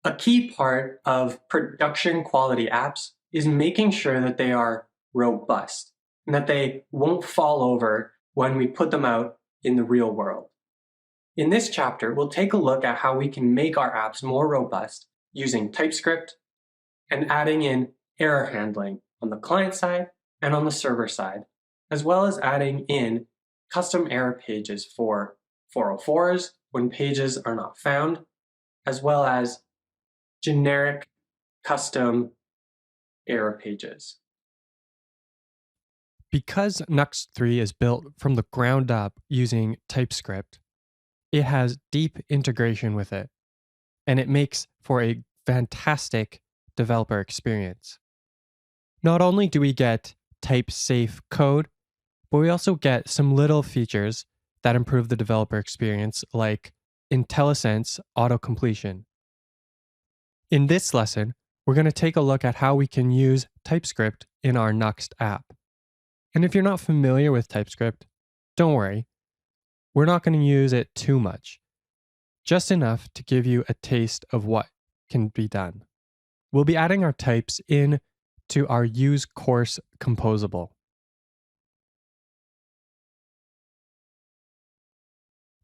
A key part of production quality apps is making sure that they are robust and that they won't fall over when we put them out in the real world. In this chapter, we'll take a look at how we can make our apps more robust using TypeScript and adding in error handling on the client side and on the server side, as well as adding in custom error pages for 404s when pages are not found, as well as generic custom error pages. Because Nuxt 3 is built from the ground up using TypeScript, it has deep integration with it, and it makes for a fantastic developer experience. Not only do we get type-safe code, but we also get some little features that improve the developer experience, like IntelliSense auto-completion. In this lesson, we're going to take a look at how we can use TypeScript in our Nuxt app. And if you're not familiar with TypeScript, don't worry. We're not going to use it too much, just enough to give you a taste of what can be done. We'll be adding our types in to our use course composable.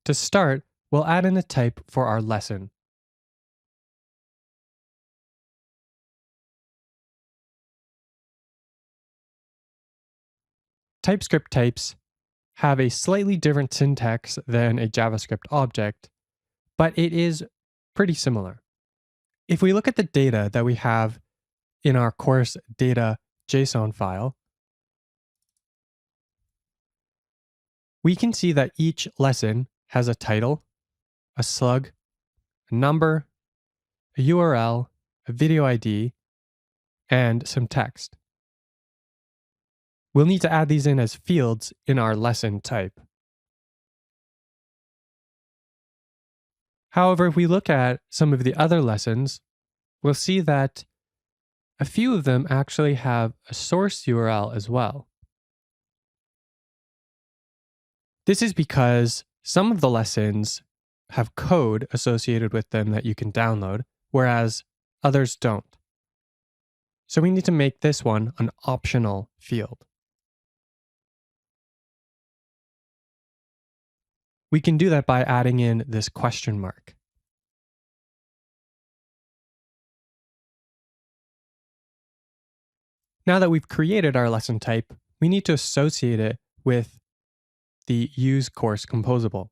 To start, we'll add in a type for our lesson. TypeScript types have a slightly different syntax than a JavaScript object, but it is pretty similar. If we look at the data that we have in our course data JSON file, we can see that each lesson has a title, a slug, a number, a URL, a video ID, and some text. We'll need to add these in as fields in our lesson type. However, if we look at some of the other lessons, we'll see that a few of them actually have a source URL as well. This is because some of the lessons have code associated with them that you can download, whereas others don't. So we need to make this one an optional field. We can do that by adding in this question mark. Now that we've created our lesson type, we need to associate it with the use course composable.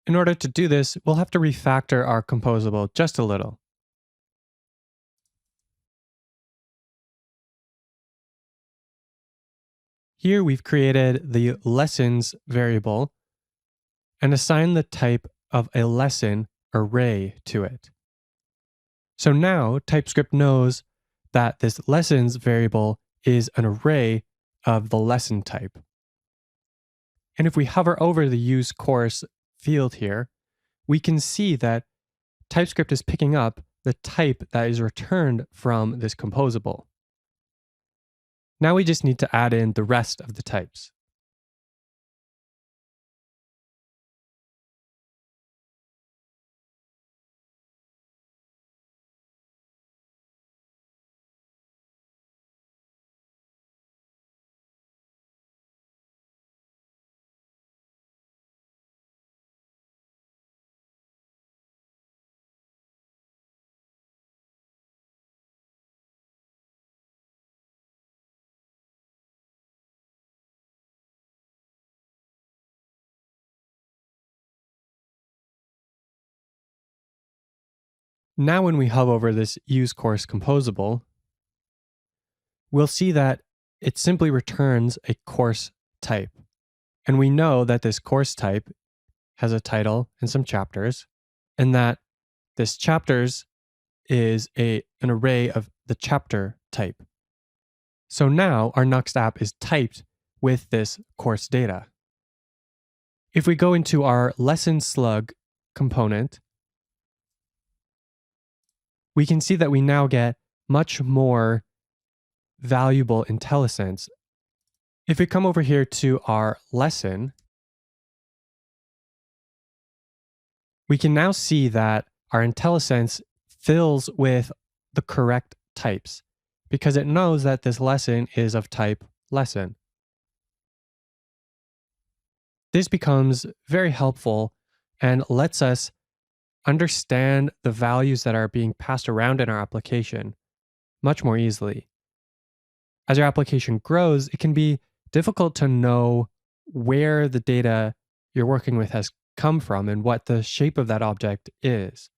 In order to do this, we'll have to refactor our composable just a little. Here we've created the lessons variable and assigned the type of a lesson array to it. So now TypeScript knows that this lessons variable is an array of the lesson type. And if we hover over the use course field here, we can see that TypeScript is picking up the type that is returned from this composable. Now we just need to add in the rest of the types. Now when we hover over this use course composable, we'll see that it simply returns a course type. And we know that this course type has a title and some chapters, and that this chapters is an array of the chapter type. So now our Nuxt app is typed with this course data. If we go into our lesson slug component, we can see that we now get much more valuable IntelliSense. If we come over here to our lesson, we can now see that our IntelliSense fills with the correct types because it knows that this lesson is of type lesson. This becomes very helpful and lets us understand the values that are being passed around in our application much more easily. As your application grows, it can be difficult to know where the data you're working with has come from and what the shape of that object is.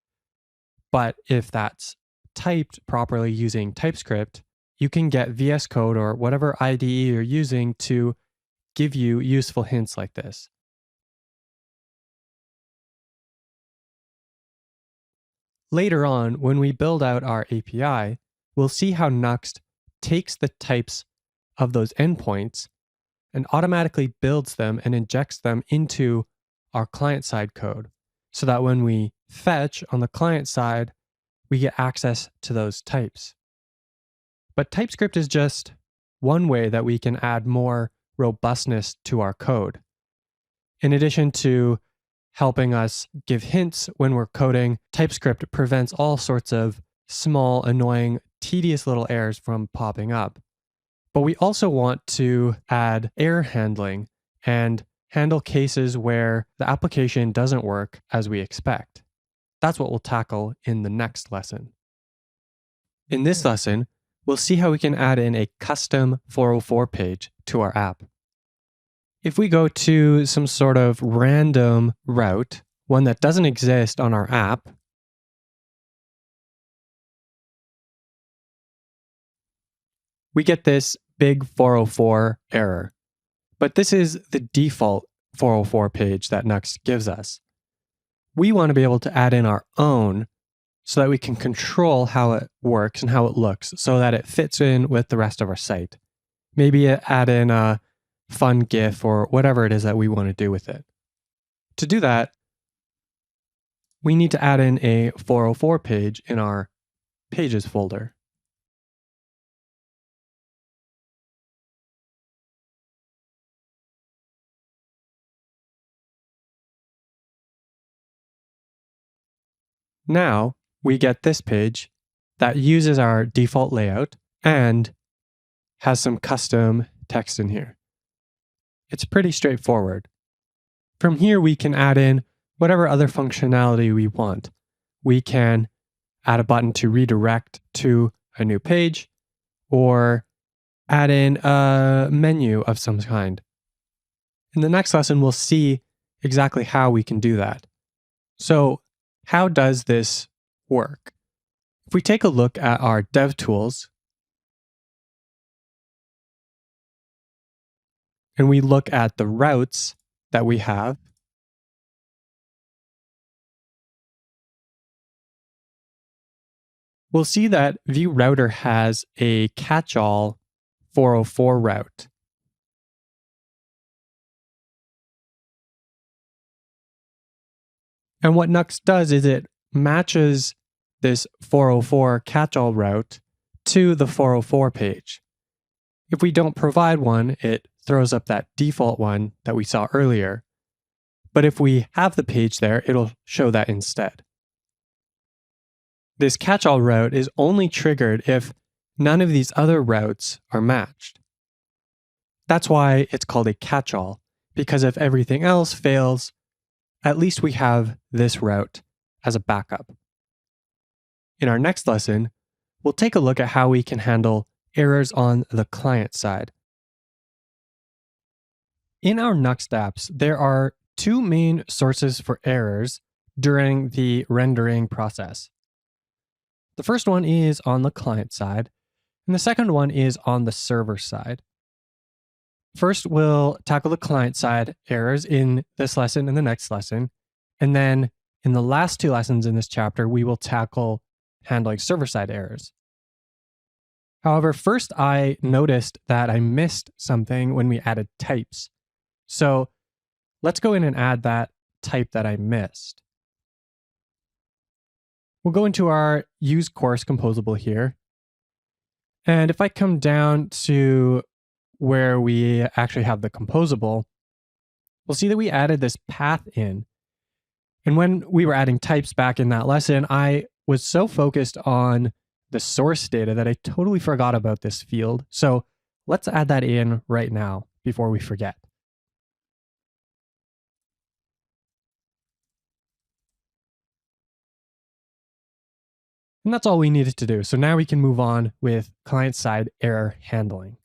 But if that's typed properly using TypeScript, you can get VS Code or whatever IDE you're using to give you useful hints like this. Later on, when we build out our API, we'll see how Nuxt takes the types of those endpoints and automatically builds them and injects them into our client-side code so that when we fetch on the client side, we get access to those types. But TypeScript is just one way that we can add more robustness to our code. In addition to helping us give hints when we're coding, TypeScript prevents all sorts of small, annoying, tedious little errors from popping up. But we also want to add error handling and handle cases where the application doesn't work as we expect. That's what we'll tackle in the next lesson. In this lesson, we'll see how we can add in a custom 404 page to our app. If we go to some sort of random route, one that doesn't exist on our app, we get this big 404 error. But this is the default 404 page that Nuxt gives us. We want to be able to add in our own so that we can control how it works and how it looks so that it fits in with the rest of our site. Maybe add in a fun GIF or whatever it is that we want to do with it. To do that, we need to add in a 404 page in our pages folder. Now we get this page that uses our default layout and has some custom text in here. It's pretty straightforward. From here, we can add in whatever other functionality we want. We can add a button to redirect to a new page or add in a menu of some kind. In the next lesson, we'll see exactly how we can do that. So, how does this work? If we take a look at our DevTools and we look at the routes that we have, we'll see that ViewRouter has a catch-all 404 route. And what Nuxt does is it matches this 404 catch-all route to the 404 page. If we don't provide one, it throws up that default one that we saw earlier. But if we have the page there, it'll show that instead. This catch-all route is only triggered if none of these other routes are matched. That's why it's called a catch-all, because if everything else fails, at least we have this route as a backup. In our next lesson, we'll take a look at how we can handle errors on the client side. In our Nuxt apps, there are two main sources for errors during the rendering process. The first one is on the client side, and the second one is on the server side. First, we'll tackle the client side errors in this lesson and the next lesson. And then in the last two lessons in this chapter, we will tackle handling server side errors. However, first I noticed that I missed something when we added types. So let's go in and add that type that I missed. We'll go into our use course composable here. And if I come down to where we actually have the composable, we'll see that we added this path in. And when we were adding types back in that lesson, I was so focused on the source data that I totally forgot about this field. So let's add that in right now before we forget. And that's all we needed to do. So now we can move on with client-side error handling.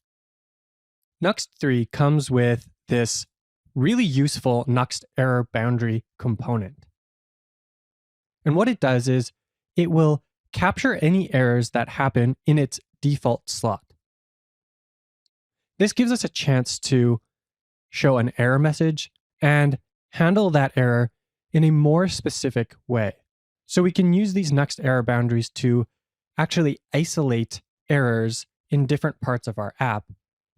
Nuxt 3 comes with this really useful Nuxt error boundary component. And what it does is it will capture any errors that happen in its default slot. This gives us a chance to show an error message and handle that error in a more specific way. So we can use these Nuxt error boundaries to actually isolate errors in different parts of our app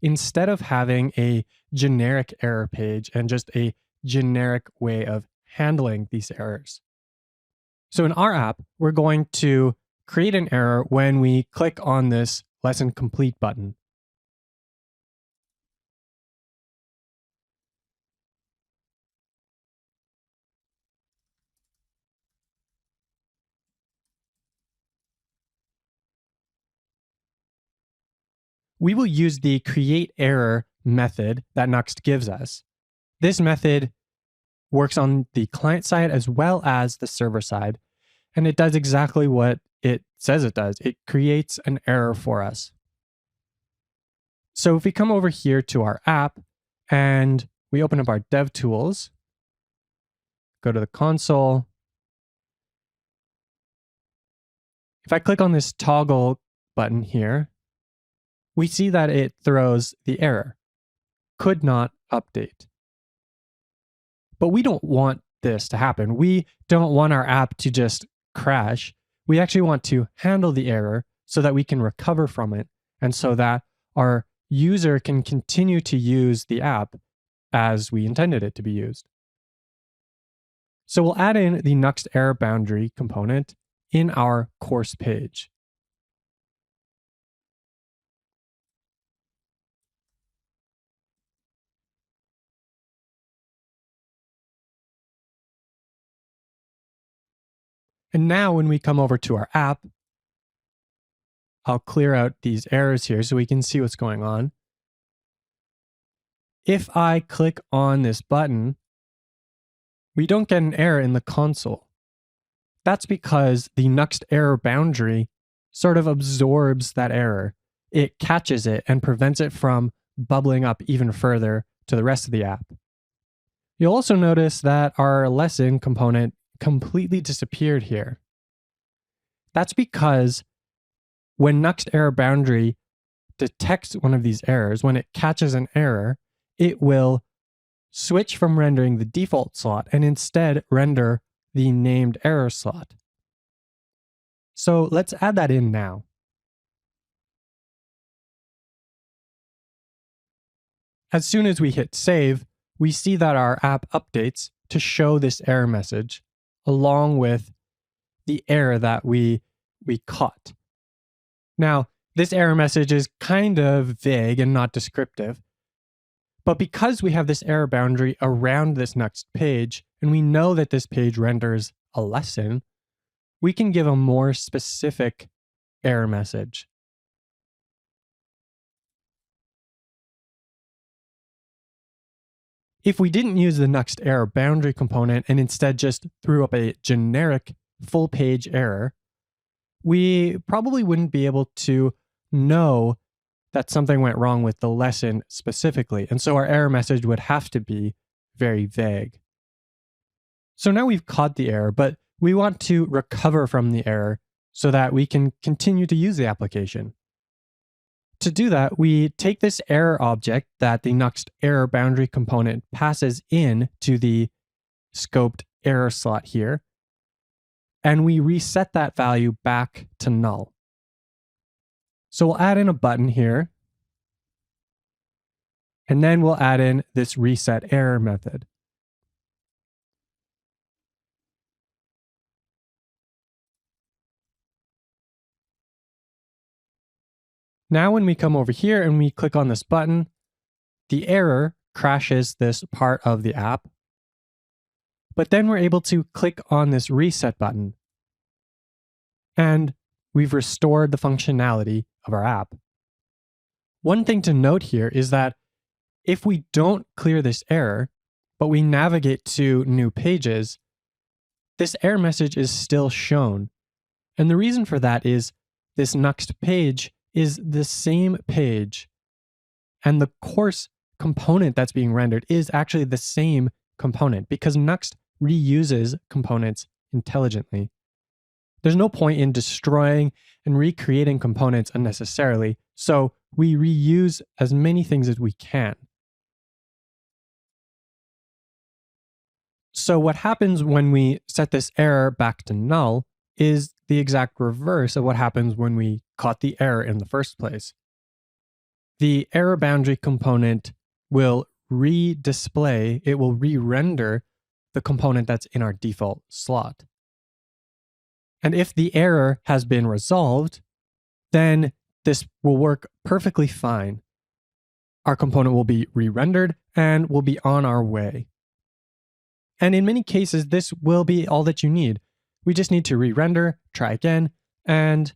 instead of having a generic error page and just a generic way of handling these errors. So in our app, we're going to create an error when we click on this lesson complete button. We will use the create error method that Nuxt gives us. This method works on the client side as well as the server side, and it does exactly what it says it does. It creates an error for us. So if we come over here to our app and we open up our DevTools, go to the console. If I click on this toggle button here, we see that it throws the error, could not update. But we don't want this to happen. We don't want our app to just crash. We actually want to handle the error so that we can recover from it and so that our user can continue to use the app as we intended it to be used. So we'll add in the Nuxt error boundary component in our course page. And now when we come over to our app, I'll clear out these errors here so we can see what's going on. If I click on this button, we don't get an error in the console. That's because the Nuxt error boundary sort of absorbs that error. It catches it and prevents it from bubbling up even further to the rest of the app. You'll also notice that our lesson component completely disappeared here. That's because when Nuxt error boundary detects one of these errors, when it catches an error, it will switch from rendering the default slot and instead render the named error slot. So let's add that in now. As soon as we hit save, we see that our app updates to show this error message along with the error that we caught. Now, this error message is kind of vague and not descriptive, but because we have this error boundary around this Nuxt page, and we know that this page renders a lesson, we can give a more specific error message. If we didn't use the Nuxt error boundary component and instead just threw up a generic full page error, we probably wouldn't be able to know that something went wrong with the lesson specifically. And so our error message would have to be very vague. So now we've caught the error, but we want to recover from the error so that we can continue to use the application. To do that, we take this error object that the Nuxt error boundary component passes in to the scoped error slot here, and we reset that value back to null. So we'll add in a button here, and then we'll add in this reset error method. Now when we come over here and we click on this button, the error crashes this part of the app. But then we're able to click on this reset button. and we've restored the functionality of our app. One thing to note here is that if we don't clear this error, but we navigate to new pages, this error message is still shown. And the reason for that is this Nuxt page is the same page, and the course component that's being rendered is actually the same component because Nuxt reuses components intelligently. There's no point in destroying and recreating components unnecessarily, so we reuse as many things as we can. So what happens when we set this error back to null is the exact reverse of what happens when we caught the error in the first place. The error boundary component will re-display, it will re-render the component that's in our default slot. And if the error has been resolved, then this will work perfectly fine. Our component will be re-rendered and we'll be on our way. And in many cases, this will be all that you need. We just need to re-render, try again, and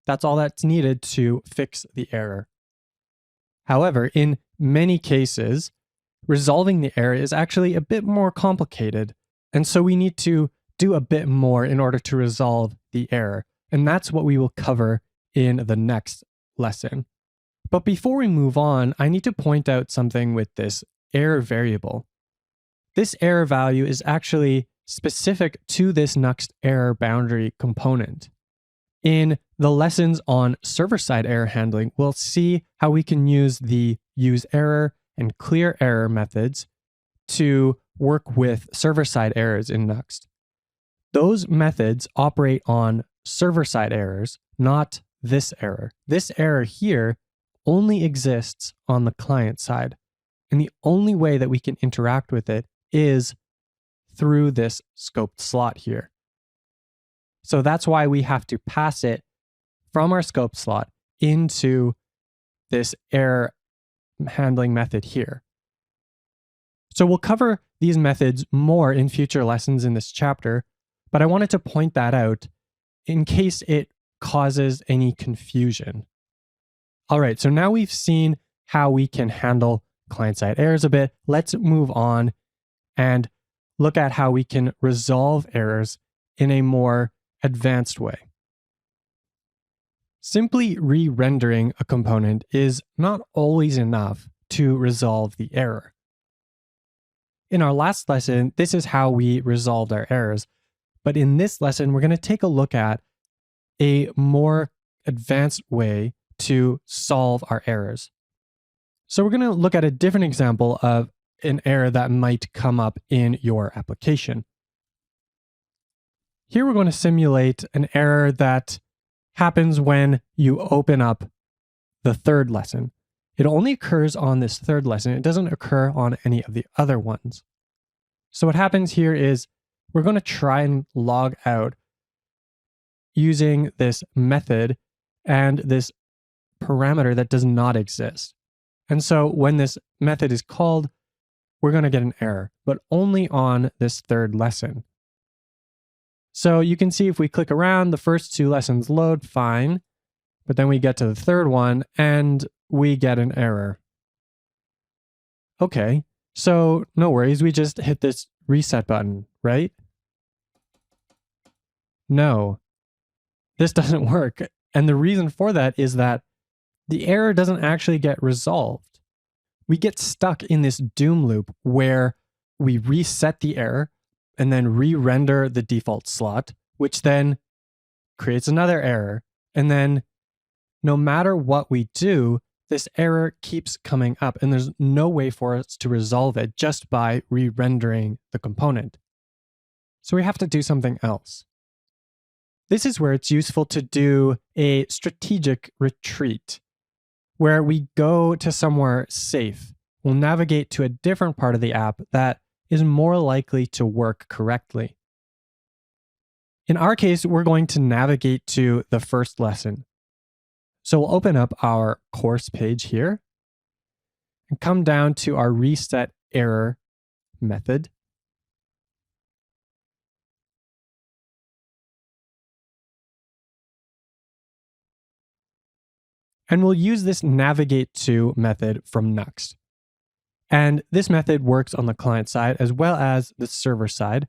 that's all that's needed to fix the error. However, in many cases, resolving the error is actually a bit more complicated, and so we need to do a bit more in order to resolve the error, and that's what we will cover in the next lesson. But before we move on, I need to point out something with this error variable. This error value is actually specific to this Nuxt error boundary component. In the lessons on server-side error handling, we'll see how we can use the useError and clearError methods to work with server-side errors in Nuxt. Those methods operate on server-side errors, not this error. This error here only exists on the client side, and the only way that we can interact with it is through this scoped slot here. So that's why we have to pass it from our scoped slot into this error handling method here. So we'll cover these methods more in future lessons in this chapter, but I wanted to point that out in case it causes any confusion. All right, so now we've seen how we can handle client-side errors a bit. Let's move on and look at how we can resolve errors in a more advanced way. Simply re-rendering a component is not always enough to resolve the error. In our last lesson, this is how we resolved our errors, but in this lesson, we're going to take a look at a more advanced way to solve our errors. So we're going to look at a different example of an error that might come up in your application. Here we're going to simulate an error that happens when you open up the third lesson. It only occurs on this third lesson. It doesn't occur on any of the other ones. So what happens here is we're going to try and log out using this method and this parameter that does not exist. And so when this method is called, we're going to get an error, but only on this third lesson. So you can see if we click around, the first two lessons load fine, but then we get to the third one and we get an error. Okay, so no worries, we just hit this reset button, right? No, this doesn't work. And the reason for that is that the error doesn't actually get resolved. We get stuck in this doom loop where we reset the error and then re-render the default slot, which then creates another error. And then no matter what we do, this error keeps coming up and there's no way for us to resolve it just by re-rendering the component. So we have to do something else. This is where it's useful to do a strategic retreat, where we go to somewhere safe. We'll navigate to a different part of the app that is more likely to work correctly. In our case, we're going to navigate to the first lesson. So we'll open up our course page here and come down to our reset error method. And we'll use this navigate to method from Nuxt. And this method works on the client side as well as the server side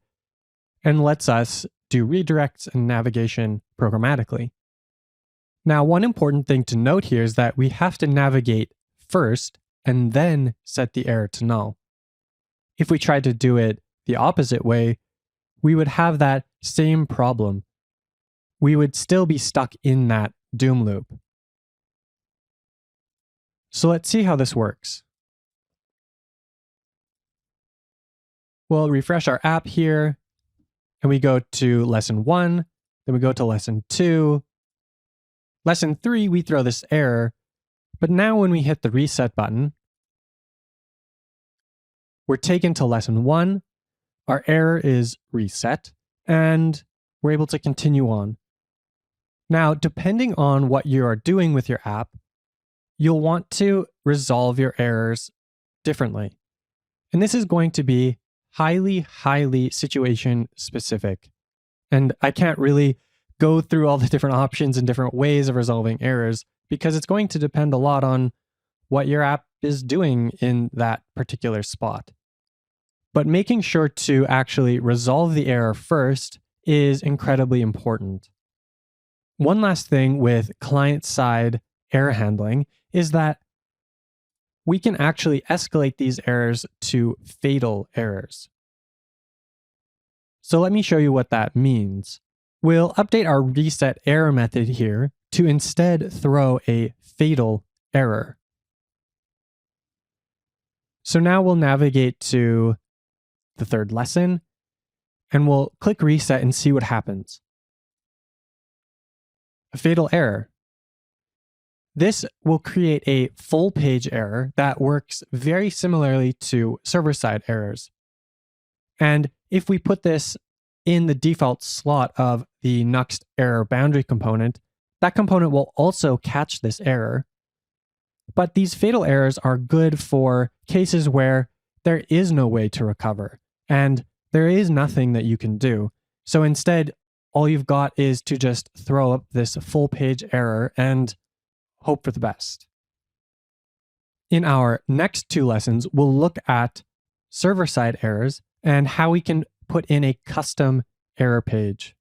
and lets us do redirects and navigation programmatically. Now, one important thing to note here is that we have to navigate first and then set the error to null. If we tried to do it the opposite way, we would have that same problem. We would still be stuck in that doom loop. So let's see how this works. We'll refresh our app here, and we go to lesson 1, then we go to lesson 2. Lesson 3, we throw this error, but now when we hit the reset button, we're taken to lesson 1, our error is reset, and we're able to continue on. Now, depending on what you are doing with your app, you'll want to resolve your errors differently. And this is going to be highly situation specific. And I can't really go through all the different options and different ways of resolving errors because it's going to depend a lot on what your app is doing in that particular spot. But making sure to actually resolve the error first is incredibly important. One last thing with client-side error handling is that we can actually escalate these errors to fatal errors. So let me show you what that means. We'll update our reset error method here to instead throw a fatal error. So now we'll navigate to the third lesson, and we'll click reset and see what happens. A fatal error. This will create a full page error that works very similarly to server-side errors. And if we put this in the default slot of the Nuxt error boundary component, that component will also catch this error. But these fatal errors are good for cases where there is no way to recover and there is nothing that you can do. So instead, all you've got is to just throw up this full page error and hope for the best. In our next 2 lessons, we'll look at server-side errors and how we can put in a custom error page.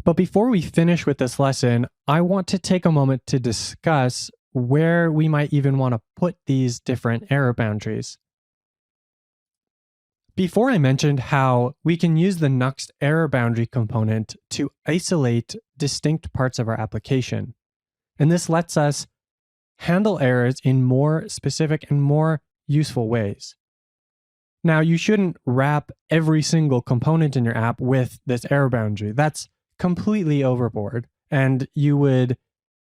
But before we finish with this lesson, I want to take a moment to discuss where we might even want to put these different error boundaries. Before I mentioned how we can use the Nuxt error boundary component to isolate distinct parts of our application. And this lets us handle errors in more specific and more useful ways. Now, you shouldn't wrap every single component in your app with this error boundary. That's completely overboard, and you would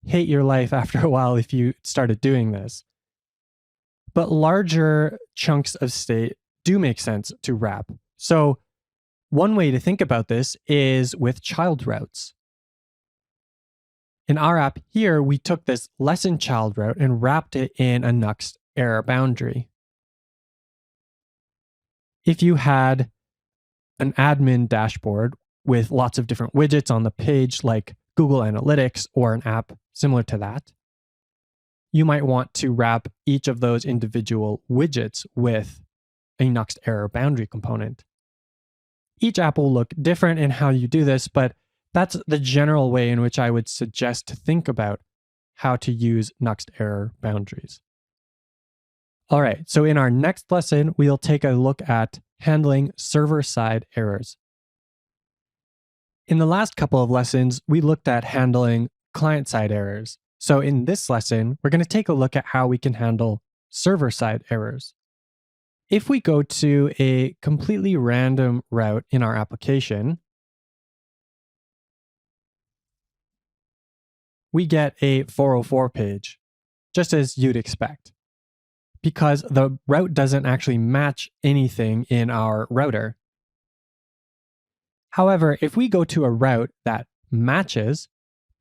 hate your life after a while if you started doing this. But larger chunks of state do make sense to wrap. So one way to think about this is with child routes. In our app here, we took this lesson child route and wrapped it in a Nuxt error boundary. If you had an admin dashboard with lots of different widgets on the page, like Google Analytics or an app similar to that, you might want to wrap each of those individual widgets with a Nuxt error boundary component. Each app will look different in how you do this, but that's the general way in which I would suggest to think about how to use Nuxt error boundaries. All right, so in our next lesson, we'll take a look at handling server-side errors. In the last couple of lessons, we looked at handling client-side errors. So in this lesson, we're going to take a look at how we can handle server-side errors. If we go to a completely random route in our application, we get a 404 page, just as you'd expect, because the route doesn't actually match anything in our router. However, if we go to a route that matches,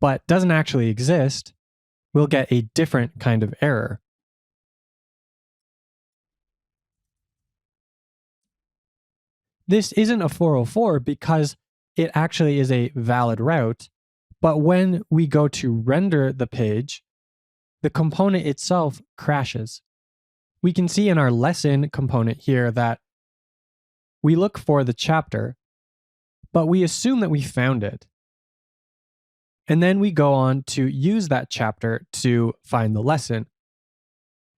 but doesn't actually exist, we'll get a different kind of error. This isn't a 404 because it actually is a valid route, but when we go to render the page, the component itself crashes. We can see in our lesson component here that we look for the chapter, but we assume that we found it. And then we go on to use that chapter to find the lesson.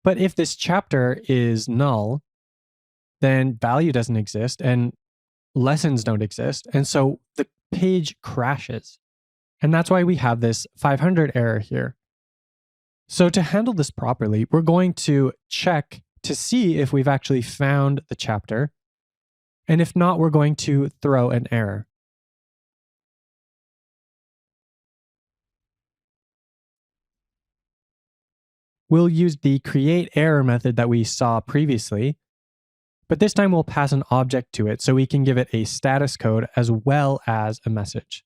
But if this chapter is null, then value doesn't exist and lessons don't exist. And so the page crashes. And that's why we have this 500 error here. So to handle this properly, we're going to check to see if we've actually found the chapter. And if not, we're going to throw an error. We'll use the create error method that we saw previously, but this time we'll pass an object to it so we can give it a status code as well as a message.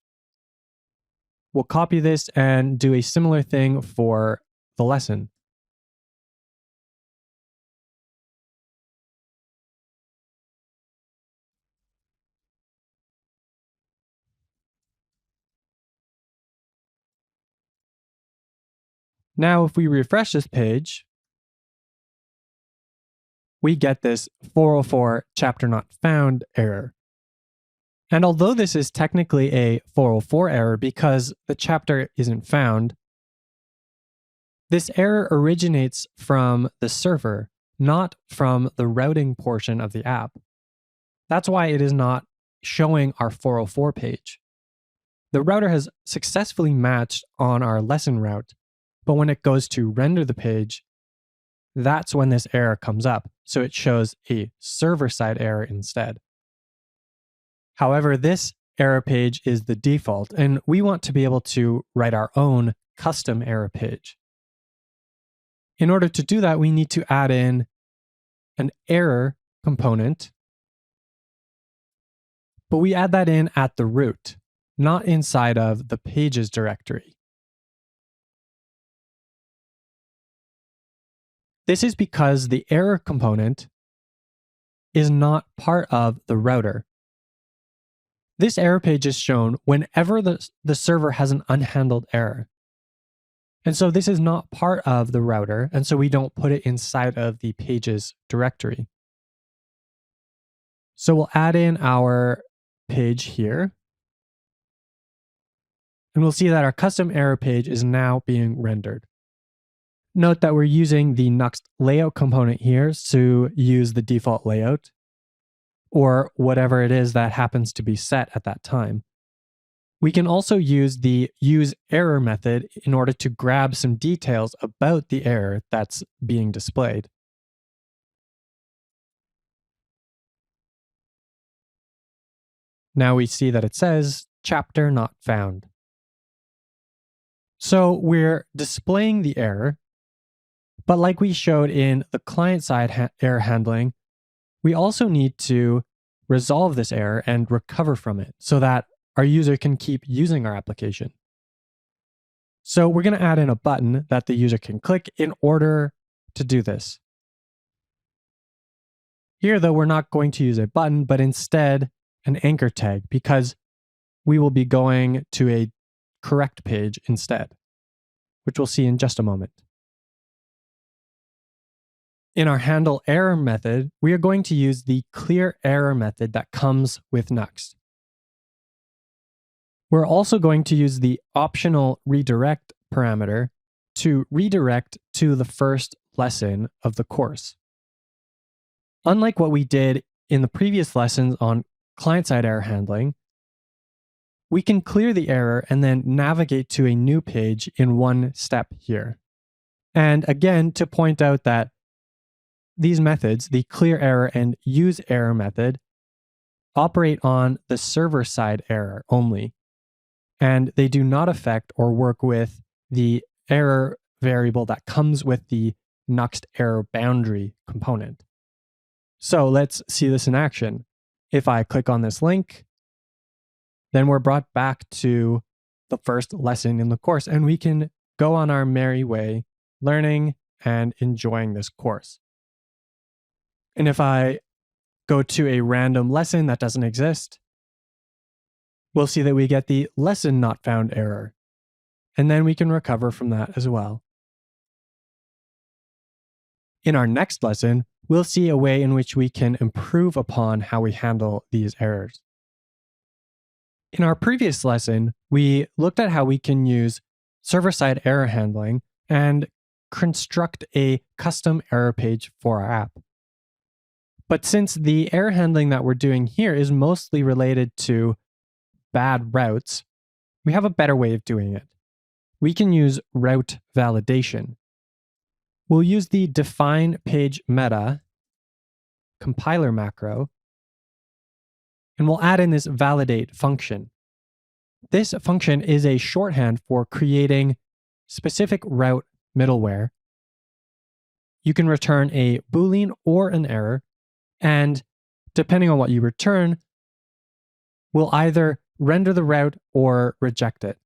We'll copy this and do a similar thing for the lesson. Now, if we refresh this page, we get this 404 chapter not found error. And although this is technically a 404 error because the chapter isn't found, this error originates from the server, not from the routing portion of the app. That's why it is not showing our 404 page. The router has successfully matched on our lesson route, but when it goes to render the page, that's when this error comes up. So it shows a server-side error instead. However, this error page is the default, and we want to be able to write our own custom error page. In order to do that, we need to add in an error component, but we add that in at the root, not inside of the pages directory. This is because the error component is not part of the router. This error page is shown whenever the server has an unhandled error. And so this is not part of the router, and so we don't put it inside of the pages directory. So we'll add in our page here, and we'll see that our custom error page is now being rendered. Note that we're using the Nuxt layout component here to use the default layout, or whatever it is that happens to be set at that time. We can also use the useError method in order to grab some details about the error that's being displayed. Now we see that it says chapter not found. So we're displaying the error, but like we showed in the client-side error handling, we also need to resolve this error and recover from it so that our user can keep using our application. So we're going to add in a button that the user can click in order to do this. Here, though, we're not going to use a button, but instead an anchor tag, because we will be going to a correct page instead, which we'll see in just a moment. In our handle error method, we are going to use the clear error method that comes with Nuxt. We're also going to use the optional redirect parameter to redirect to the first lesson of the course. Unlike what we did in the previous lessons on client-side error handling, we can clear the error and then navigate to a new page in one step here. And again, to point out that these methods, the clear error and use error method, operate on the server-side error only, and they do not affect or work with the error variable that comes with the Nuxt error boundary component. So let's see this in action. If I click on this link, then we're brought back to the first lesson in the course, and we can go on our merry way, learning and enjoying this course. And if I go to a random lesson that doesn't exist, we'll see that we get the lesson not found error. And then we can recover from that as well. In our next lesson, we'll see a way in which we can improve upon how we handle these errors. In our previous lesson, we looked at how we can use server-side error handling and construct a custom error page for our app. But since the error handling that we're doing here is mostly related to bad routes, we have a better way of doing it. We can use route validation. We'll use the define page meta compiler macro, and we'll add in this validate function. This function is a shorthand for creating specific route middleware. You can return a Boolean or an error, and depending on what you return, we'll either render the route or reject it.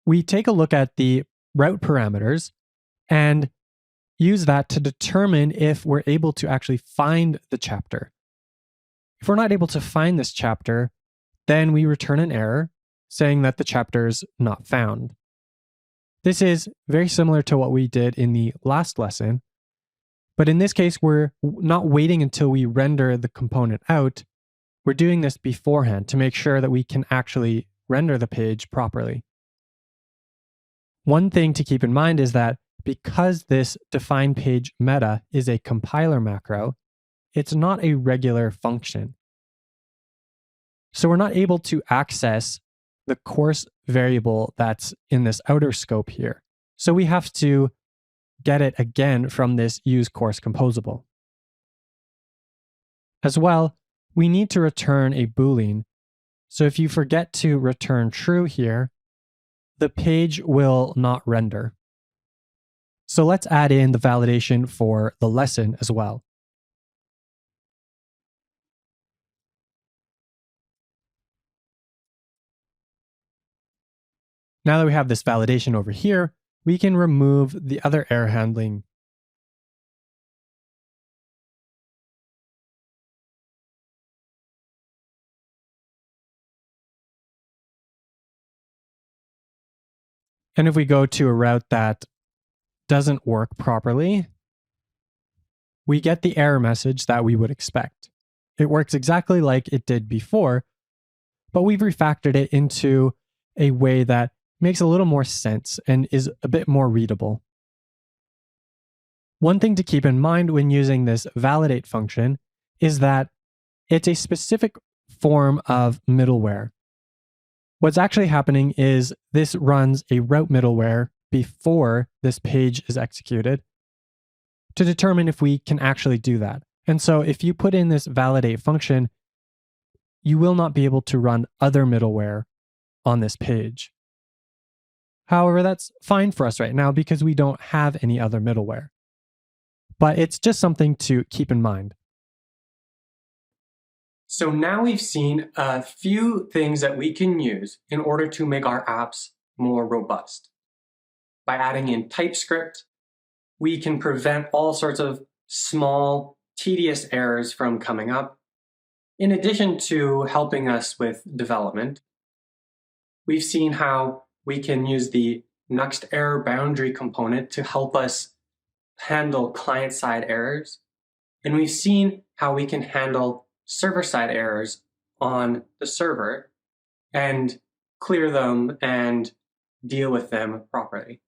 We take a look at the route parameters and use that to determine if we're able to actually find the chapter. If we're not able to find this chapter, then we return an error saying that the chapter is not found. This is very similar to what we did in the last lesson, but in this case, we're not waiting until we render the component out. We're doing this beforehand to make sure that we can actually render the page properly. One thing to keep in mind is that because this define page meta is a compiler macro, it's not a regular function. So we're not able to access the course variable that's in this outer scope here. So we have to get it again from this use course composable. As well, we need to return a Boolean. So if you forget to return true here, the page will not render. So let's add in the validation for the lesson as well. Now that we have this validation over here, we can remove the other error handling. And if we go to a route that doesn't work properly, we get the error message that we would expect. It works exactly like it did before, but we've refactored it into a way that makes a little more sense and is a bit more readable. One thing to keep in mind when using this validate function is that it's a specific form of middleware. What's actually happening is this runs a route middleware before this page is executed to determine if we can actually do that. And so if you put in this validate function, you will not be able to run other middleware on this page. However, that's fine for us right now because we don't have any other middleware. But it's just something to keep in mind. So now we've seen a few things that we can use in order to make our apps more robust. By adding in TypeScript, we can prevent all sorts of small, tedious errors from coming up. In addition to helping us with development, we've seen how we can use the Nuxt error boundary component to help us handle client-side errors. And we've seen how we can handle server-side errors on the server and clear them and deal with them properly.